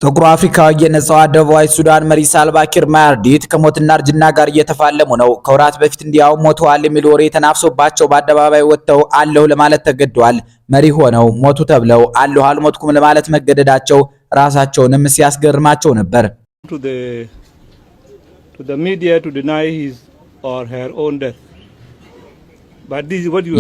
ጥቁር አፍሪካዊ የነጻዋ ደቡባዊ ሱዳን መሪ ሳልቫኪር ማያርዲት ከሞትና እርጅና ጋር እየተፋለሙ ነው። ከወራት በፊት እንዲያው ሞተዋል የሚል ወሬ ተናፍሶባቸው በአደባባይ ወጥተው አለሁ ለማለት ተገደዋል። መሪ ሆነው ሞቱ ተብለው አለሁ አልሞትኩም ለማለት መገደዳቸው ራሳቸውንም ሲያስገርማቸው ነበር።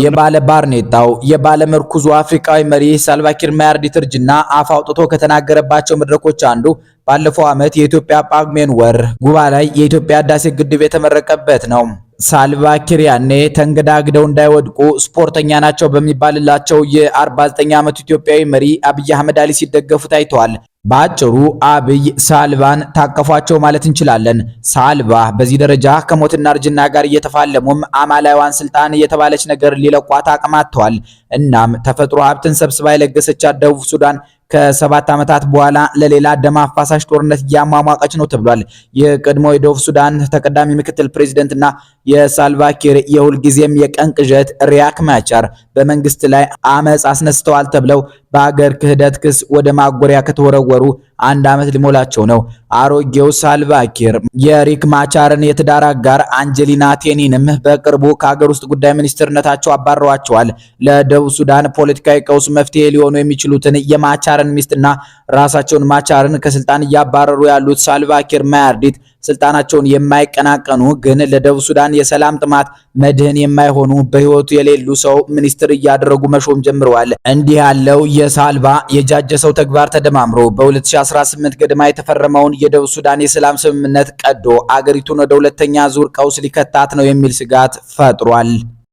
የባለ ባርኔጣው የባለ ምርኩዙ አፍሪካዊ መሪ ሳልቫኪር ማያርዲት እርጅና አፍ አውጥቶ ከተናገረባቸው መድረኮች አንዱ ባለፈው ዓመት የኢትዮጵያ ጳጉሜን ወር ጉባ ላይ የኢትዮጵያ ህዳሴ ግድብ የተመረቀበት ነው። ሳልቫኪር ያኔ ተንገዳግደው እንዳይወድቁ ስፖርተኛ ናቸው በሚባልላቸው የ49 ዓመቱ ኢትዮጵያዊ መሪ አብይ አህመድ አሊ ሲደገፉ ታይተዋል። በአጭሩ አብይ ሳልቫን ታቀፏቸው ማለት እንችላለን። ሳልቫ በዚህ ደረጃ ከሞትና እርጅና ጋር እየተፋለሙም አማላይዋን ስልጣን የተባለች ነገር ሊለቋት አቅማተዋል። እናም ተፈጥሮ ሀብትን ሰብስባ የለገሰቻት ደቡብ ሱዳን ከ7 ዓመታት በኋላ ለሌላ ደም አፋሳሽ ጦርነት እያሟሟቀች ነው ተብሏል። የቀድሞ የደቡብ ሱዳን ተቀዳሚ ምክትል ፕሬዝዳንትና የሳልቫኪር የሁልጊዜም የቀን ቅዠት ሪያክ ማቻር በመንግስት ላይ አመጽ አስነስተዋል ተብለው በአገር ክህደት ክስ ወደ ማጎሪያ ከተወረወሩ 1 ዓመት ሊሞላቸው ነው። አሮጌው ሳልቫኪር የሪክ ማቻርን የትዳር አጋር አንጀሊና ቴኒንም በቅርቡ ከሀገር ውስጥ ጉዳይ ሚኒስትርነታቸው አባረዋቸዋል። ለደቡብ ሱዳን ፖለቲካዊ ቀውስ መፍትሄ ሊሆኑ የሚችሉትን የማቻርን ሚስትና ራሳቸውን ማቻርን ከስልጣን እያባረሩ ያሉት ሳልቫኪር ማያርዲት ስልጣናቸውን የማይቀናቀኑ ግን ለደቡብ ሱዳን የሰላም ጥማት መድህን የማይሆኑ በህይወቱ የሌሉ ሰው ሚኒስትር እያደረጉ መሾም ጀምረዋል። እንዲህ ያለው የሳልቫ የጃጀሰው ተግባር ተደማምሮ በ2018 ገደማ የተፈረመውን የደቡብ ሱዳን የሰላም ስምምነት ቀዶ አገሪቱን ወደ ሁለተኛ ዙር ቀውስ ሊከታት ነው የሚል ስጋት ፈጥሯል።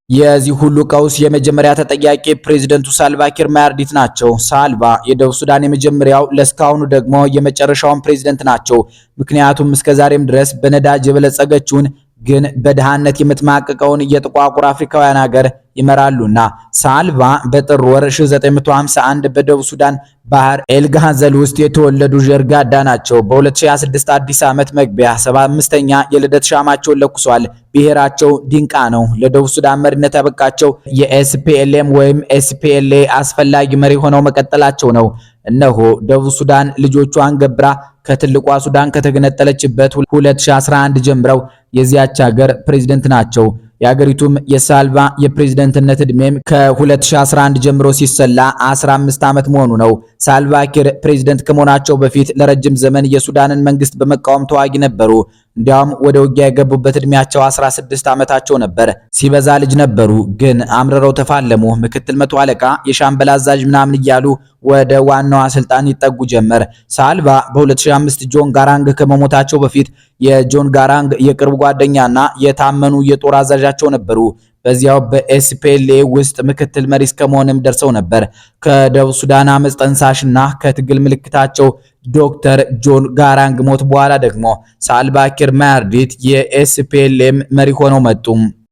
የዚህ ሁሉ ቀውስ የመጀመሪያ ተጠያቂ ፕሬዝዳንቱ ሳልቫኪር ማያርዲት ናቸው። ሳልቫ የደቡብ ሱዳን የመጀመሪያው ለስካሁኑ ደግሞ የመጨረሻውን ፕሬዝዳንት ናቸው። ምክንያቱም እስከዛሬም ድረስ በነዳጅ የበለጸገችውን ግን በድሃነት የምትማቀቀውን የጥቋቁር አፍሪካውያን ሀገር ይመራሉና። ሳልቫ በጥር ወር 1951 በደቡብ ሱዳን ባህር ኤልጋዘል ውስጥ የተወለዱ ጀርጋዳ ናቸው። በ2026 አዲስ ዓመት መግቢያ 75ኛ የልደት ሻማቸውን ለኩሷል። ብሔራቸው ዲንቃ ነው። ለደቡብ ሱዳን መሪነት ያበቃቸው የኤስፒኤልኤም ወይም ኤስፒኤልኤ አስፈላጊ መሪ ሆነው መቀጠላቸው ነው። እነሆ ደቡብ ሱዳን ልጆቿን ገብራ ከትልቋ ሱዳን ከተገነጠለችበት 2011 ጀምረው የዚያች ሀገር ፕሬዝዳንት ናቸው። የሀገሪቱም የሳልቫ የፕሬዝዳንትነት ዕድሜም ከ2011 ጀምሮ ሲሰላ 15 ዓመት መሆኑ ነው። ሳልቫኪር ፕሬዝዳንት ከመሆናቸው በፊት ለረጅም ዘመን የሱዳንን መንግስት በመቃወም ተዋጊ ነበሩ። እንዲያውም ወደ ውጊያ የገቡበት ዕድሜያቸው 16 ዓመታቸው ነበር። ሲበዛ ልጅ ነበሩ፣ ግን አምርረው ተፋለሙ። ምክትል መቶ አለቃ፣ የሻምበል አዛዥ ምናምን እያሉ ወደ ዋናው ስልጣን ይጠጉ ጀመር። ሳልቫ በ2005 ጆን ጋራንግ ከመሞታቸው በፊት የጆን ጋራንግ የቅርብ ጓደኛና የታመኑ የጦር አዛዣቸው ነበሩ። በዚያው በኤስፒኤልኤ ውስጥ ምክትል መሪ እስከመሆንም ደርሰው ነበር። ከደቡብ ሱዳን አመጽ ጠንሳሽና ከትግል ምልክታቸው ዶክተር ጆን ጋራንግ ሞት በኋላ ደግሞ ሳልቫኪር ማያርዲት የኤስፒኤልኤም መሪ ሆነው መጡ።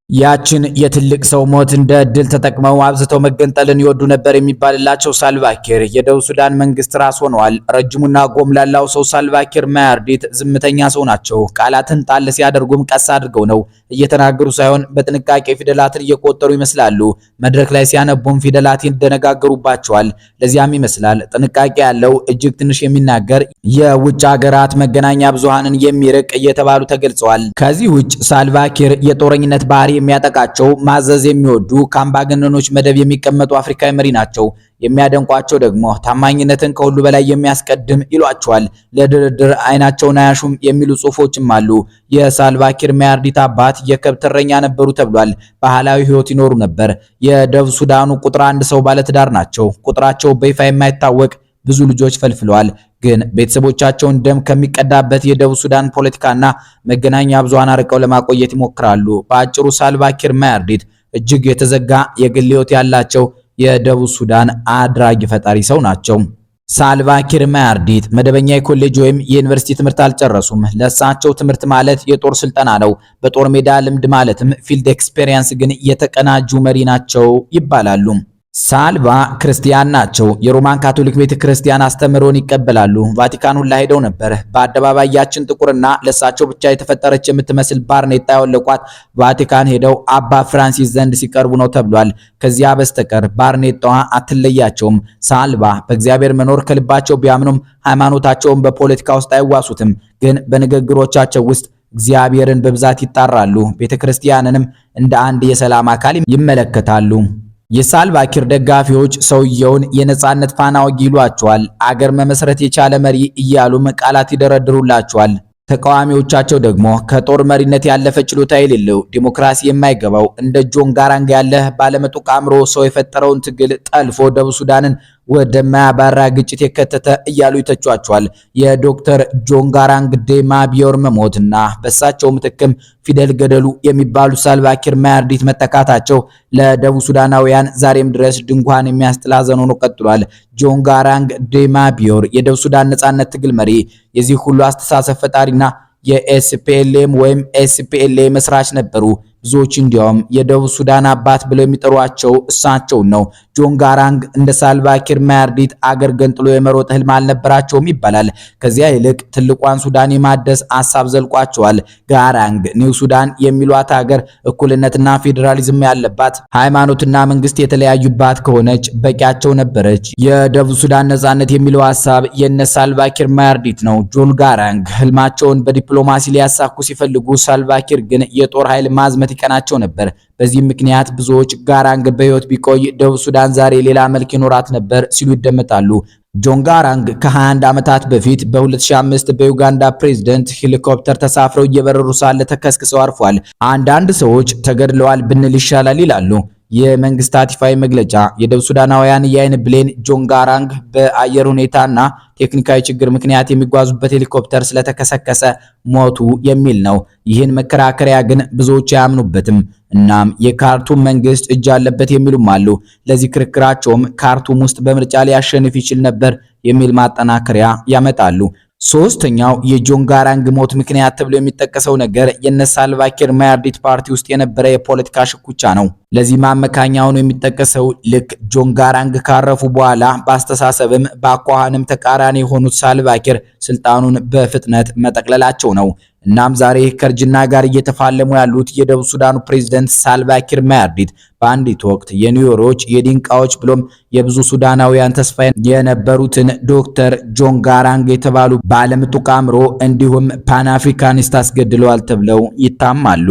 ያችን የትልቅ ሰው ሞት እንደ እድል ተጠቅመው አብዝተው መገንጠልን ይወዱ ነበር የሚባልላቸው ሳልቫኪር የደቡብ ሱዳን መንግስት ራስ ሆነዋል። ረጅሙና ጎምላላው ሰው ሳልቫኪር ማያርዲት ዝምተኛ ሰው ናቸው። ቃላትን ጣል ሲያደርጉም ቀስ አድርገው ነው እየተናገሩ ሳይሆን በጥንቃቄ ፊደላትን እየቆጠሩ ይመስላሉ። መድረክ ላይ ሲያነቡም ፊደላት ይደነጋገሩባቸዋል። ለዚያም ይመስላል ጥንቃቄ ያለው እጅግ ትንሽ የሚናገር የውጭ ሀገራት መገናኛ ብዙሃንን የሚርቅ እየተባሉ ተገልጸዋል። ከዚህ ውጭ ሳልቫኪር የጦረኝነት ባህሪ የሚያጠቃቸው ማዘዝ የሚወዱ ከአምባገነኖች መደብ የሚቀመጡ አፍሪካዊ መሪ ናቸው። የሚያደንቋቸው ደግሞ ታማኝነትን ከሁሉ በላይ የሚያስቀድም ይሏቸዋል። ለድርድር አይናቸውን አያሹም የሚሉ ጽሁፎችም አሉ። የሳልቫኪር ማያርዲት አባት የከብት እረኛ ነበሩ ተብሏል። ባህላዊ ህይወት ይኖሩ ነበር። የደቡብ ሱዳኑ ቁጥር 1 ሰው ባለትዳር ናቸው። ቁጥራቸው በይፋ የማይታወቅ ብዙ ልጆች ፈልፍለዋል። ግን ቤተሰቦቻቸውን ደም ከሚቀዳበት የደቡብ ሱዳን ፖለቲካና መገናኛ ብዙሃን አርቀው ለማቆየት ይሞክራሉ። በአጭሩ ሳልቫኪር ማያርዲት እጅግ የተዘጋ የግል ህይወት ያላቸው የደቡብ ሱዳን አድራጊ ፈጣሪ ሰው ናቸው። ሳልቫኪር ማያርዲት መደበኛ የኮሌጅ ወይም የዩኒቨርሲቲ ትምህርት አልጨረሱም። ለእሳቸው ትምህርት ማለት የጦር ስልጠና ነው። በጦር ሜዳ ልምድ ማለትም ፊልድ ኤክስፔሪየንስ ግን የተቀናጁ መሪ ናቸው ይባላሉ። ሳልቫ ክርስቲያን ናቸው። የሮማን ካቶሊክ ቤተክርስቲያን አስተምህሮን ይቀበላሉ። ቫቲካን ሁላ ሄደው ነበር። በአደባባይ ያችን ጥቁርና ለሳቸው ብቻ የተፈጠረች የምትመስል ባርኔጣ ያወለቋት ቫቲካን ሄደው አባ ፍራንሲስ ዘንድ ሲቀርቡ ነው ተብሏል። ከዚያ በስተቀር ባርኔጣዋ አትለያቸውም። ሳልቫ በእግዚአብሔር መኖር ከልባቸው ቢያምኑም ሃይማኖታቸውን በፖለቲካ ውስጥ አይዋሱትም። ግን በንግግሮቻቸው ውስጥ እግዚአብሔርን በብዛት ይጣራሉ። ቤተክርስቲያንንም እንደ አንድ የሰላም አካል ይመለከታሉ። የሳልቫ ኪር ደጋፊዎች ሰውየውን የነጻነት ፋና ወጊ ይሏቸዋል። አገር መመስረት የቻለ መሪ እያሉም ቃላት ይደረድሩላቸዋል። ተቃዋሚዎቻቸው ደግሞ ከጦር መሪነት ያለፈ ችሎታ የሌለው ዲሞክራሲ የማይገባው እንደ ጆን ጋራንግ ያለ ባለመጡቅ አእምሮ ሰው የፈጠረውን ትግል ጠልፎ ደቡብ ሱዳንን ወደማያባራ ግጭት የከተተ እያሉ ይተቿቸዋል። የዶክተር ጆን ጋራንግ ዴማ ቢዮር መሞትና በሳቸው ምትክም ፊደል ገደሉ የሚባሉ ሳልቫ ኪር ማያርዲት መተካታቸው ለደቡብ ሱዳናውያን ዛሬም ድረስ ድንኳን የሚያስጥል ሐዘን ሆኖ ቀጥሏል። ጆን ጋራንግ ዴማ ቢዮር የደቡብ ሱዳን ነጻነት ትግል መሪ፣ የዚህ ሁሉ አስተሳሰብ ፈጣሪና የኤስፒኤልኤም ወይም ኤስፒኤልኤ መስራች ነበሩ። ብዙዎች እንዲያውም የደቡብ ሱዳን አባት ብለው የሚጠሯቸው እሳቸውን ነው። ጆን ጋራንግ እንደ ሳልቫ ኪር ማያርዲት አገር ገንጥሎ የመሮጥ ህልም አልነበራቸውም ይባላል። ከዚያ ይልቅ ትልቋን ሱዳን የማደስ ሐሳብ ዘልቋቸዋል። ጋራንግ ኒው ሱዳን የሚሏት ሀገር እኩልነትና ፌዴራሊዝም ያለባት፣ ሃይማኖትና መንግስት የተለያዩባት ከሆነች በቂያቸው ነበረች። የደቡብ ሱዳን ነጻነት የሚለው ሐሳብ የነ ሳልቫ ኪር ማያርዲት ነው። ጆን ጋራንግ ህልማቸውን በዲፕሎማሲ ሊያሳኩ ሲፈልጉ፣ ሳልቫ ኪር ግን የጦር ኃይል ማዝመት ይቀናቸው ነበር። በዚህም ምክንያት ብዙዎች ጋራንግ በህይወት ቢቆይ ደቡብ ሱዳን ዛሬ ሌላ መልክ ይኖራት ነበር ሲሉ ይደመጣሉ። ጆን ጋራንግ ከ21 ዓመታት በፊት በ2005 በዩጋንዳ ፕሬዝዳንት ሄሊኮፕተር ተሳፍረው እየበረሩ ሳለ ተከስክሰው አርፏል። አንዳንድ ሰዎች ተገድለዋል ብንል ይሻላል ይላሉ። የመንግስታት ይፋዊ መግለጫ የደቡብ ሱዳናውያን የአይን ብሌን ጆን ጋራንግ በአየር ሁኔታና ቴክኒካዊ ችግር ምክንያት የሚጓዙበት ሄሊኮፕተር ስለተከሰከሰ ሞቱ የሚል ነው። ይህን መከራከሪያ ግን ብዙዎች አያምኑበትም። እናም የካርቱም መንግስት እጅ አለበት የሚሉም አሉ። ለዚህ ክርክራቸውም ካርቱም ውስጥ በምርጫ ሊያሸንፍ ይችል ነበር የሚል ማጠናከሪያ ያመጣሉ። ሶስተኛው የጆን ጋራንግ ሞት ምክንያት ተብሎ የሚጠቀሰው ነገር የነ ሳልቫ ኪር ማያርዲት ፓርቲ ውስጥ የነበረ የፖለቲካ ሽኩቻ ነው። ለዚህ ማመካኛ ሆኖ የሚጠቀሰው ልክ ጆን ጋራንግ ካረፉ በኋላ በአስተሳሰብም በአኳኋንም ተቃራኒ የሆኑት ሳልቫ ኪር ስልጣኑን በፍጥነት መጠቅለላቸው ነው። እናም ዛሬ ከእርጅና ጋር እየተፋለሙ ያሉት የደቡብ ሱዳኑ ፕሬዝዳንት ሳልቫ ኪር ማያርዲት በአንዲት ወቅት የኒውዮሮች የዲንቃዎች ብሎም የብዙ ሱዳናውያን ተስፋ የነበሩትን ዶክተር ጆን ጋራንግ የተባሉ ባለምጡቅ አእምሮ እንዲሁም ፓን አፍሪካኒስት አስገድለዋል ተብለው ይታማሉ።